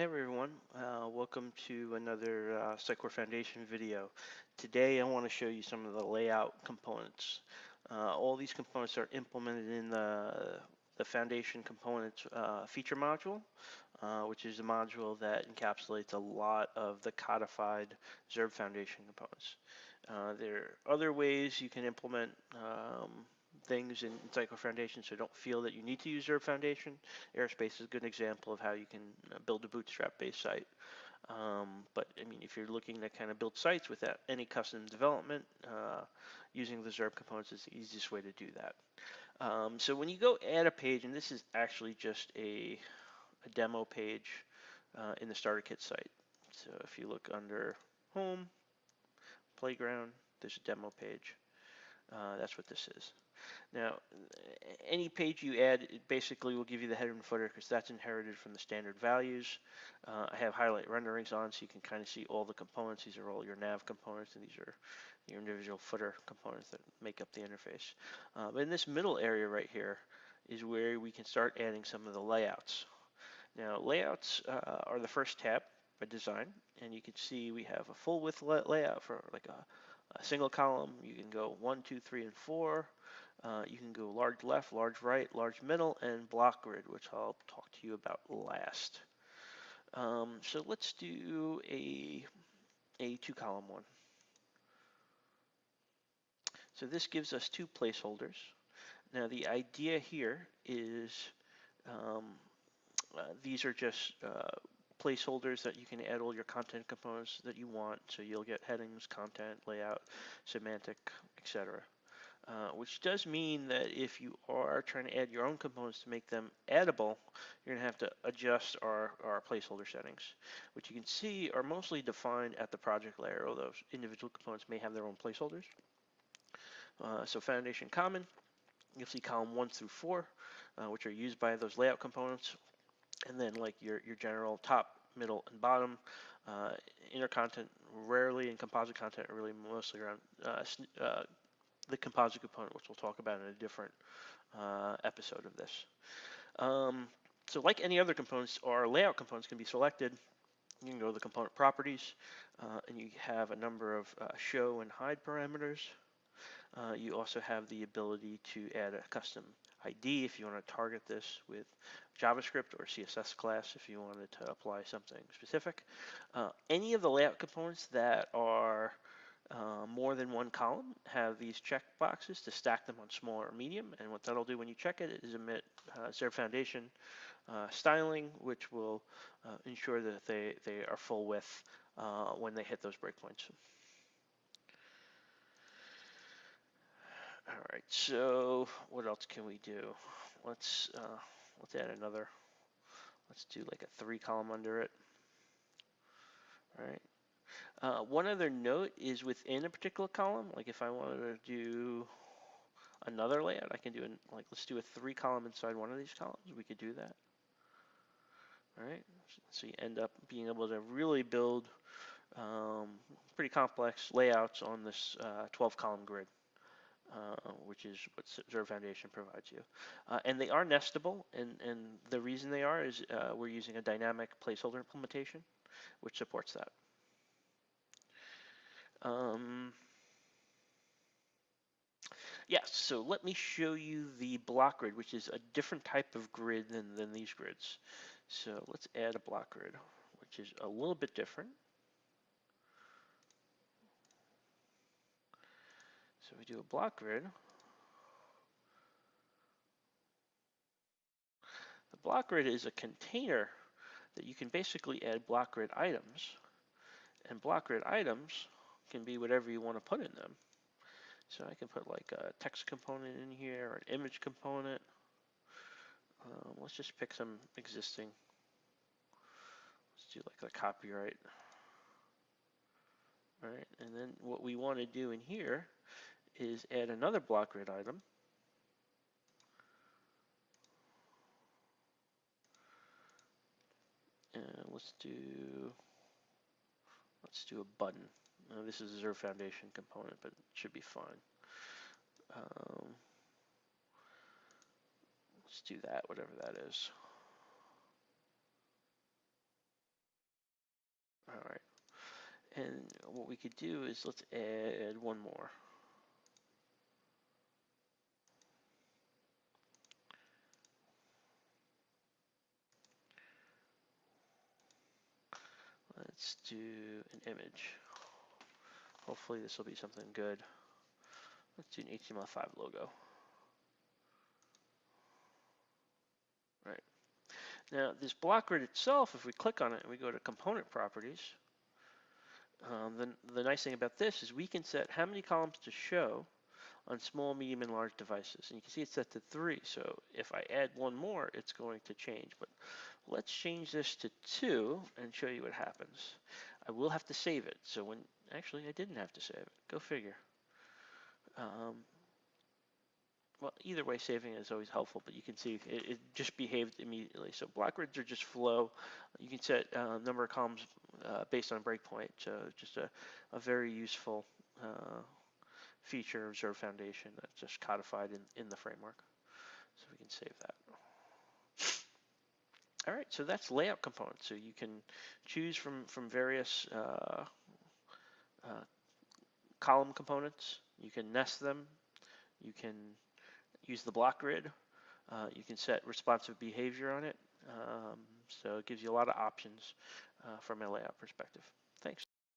Hey everyone, welcome to another Sitecore Foundation video. Today I want to show you some of the layout components. All these components are implemented in the Foundation Components feature module, which is a module that encapsulates a lot of the codified Zurb Foundation components. There are other ways you can implement things in Sitecore Foundation, so don't feel that you need to use Zurb Foundation. Aerospace is a good example of how you can build a bootstrap-based site. But I mean, if you're looking to kind of build sites without any custom development, using the Zurb components is the easiest way to do that. So when you go add a page, and this is actually just a demo page in the starter kit site. So if you look under Home, Playground, there's a demo page. That's what this is. Now, any page you add, it basically will give you the header and footer because that's inherited from the standard values. I have highlight renderings on so you can kind of see all the components. These are all your nav components, and these are your individual footer components that make up the interface. But in this middle area right here is where we can start adding some of the layouts. Now, layouts are the first tab by design, and you can see we have a full width layout for like a single column. You can go 1, 2, 3, and 4. You can go large left, large right, large middle, and block grid, which I'll talk to you about last. So let's do a 2-column one. So this gives us 2 placeholders. Now the idea here is these are just placeholders that you can add all your content components that you want. So you'll get headings, content, layout, semantic, etc. Which does mean that if you are trying to add your own components to make them addable, you're going to have to adjust our placeholder settings, which you can see are mostly defined at the project layer, although individual components may have their own placeholders. So Foundation Common, you'll see column 1 through 4, which are used by those layout components. And then like your general top, middle, and bottom, inner content rarely, and composite content are really mostly around the composite component, which we'll talk about in a different episode of this. So like any other components, our layout components can be selected. You can go to the component properties, and you have a number of show and hide parameters. You also have the ability to add a custom ID if you want to target this with JavaScript or CSS class if you wanted to apply something specific. Any of the layout components that are more than one column have these check boxes to stack them on small or medium, and what that'll do when you check it is emit Zurb Foundation styling, which will ensure that they are full width when they hit those breakpoints. All right, so what else can we do? Let's add another. Let's do like a 3-column under it. All right. One other note is within a particular column, like if I wanted to do another layout, I can do like let's do a 3-column inside one of these columns. We could do that. All right. So you end up being able to really build pretty complex layouts on this 12-column grid. Which is what Zurb Foundation provides you. And they are nestable, and the reason they are is we're using a dynamic placeholder implementation, which supports that. Yes, so let me show you the block grid, which is a different type of grid than these grids. So let's add a block grid, which is a little bit different. So we do a block grid. The block grid is a container that you can basically add block grid items, and block grid items can be whatever you want to put in them. So I can put like a text component in here or an image component. Let's just pick some existing. Let's do like a copyright. All right, and then what we want to do in here is add another block grid item. And let's do a button. This is a Zurb Foundation component, but it should be fine. Let's do that, whatever that is. And what we could do is let's add one more. Let's do an image. Hopefully this will be something good. Let's do an HTML5 logo. Right. Now this block grid itself, if we click on it and we go to component properties, then the nice thing about this is we can set how many columns to show on small, medium, and large devices. And you can see it's set to 3. So if I add one more, it's going to change. But let's change this to 2 and show you what happens. I will have to save it. So when, actually I didn't have to save it. Go figure. Well, either way, saving is always helpful, but you can see it just behaved immediately. So block grids are just flow. You can set number of columns based on breakpoint. So just a very useful feature of Zurb Foundation that's just codified in the framework. So we can save that. All right, so that's layout components. So you can choose from various column components. You can nest them. You can use the block grid. You can set responsive behavior on it. So it gives you a lot of options from a layout perspective.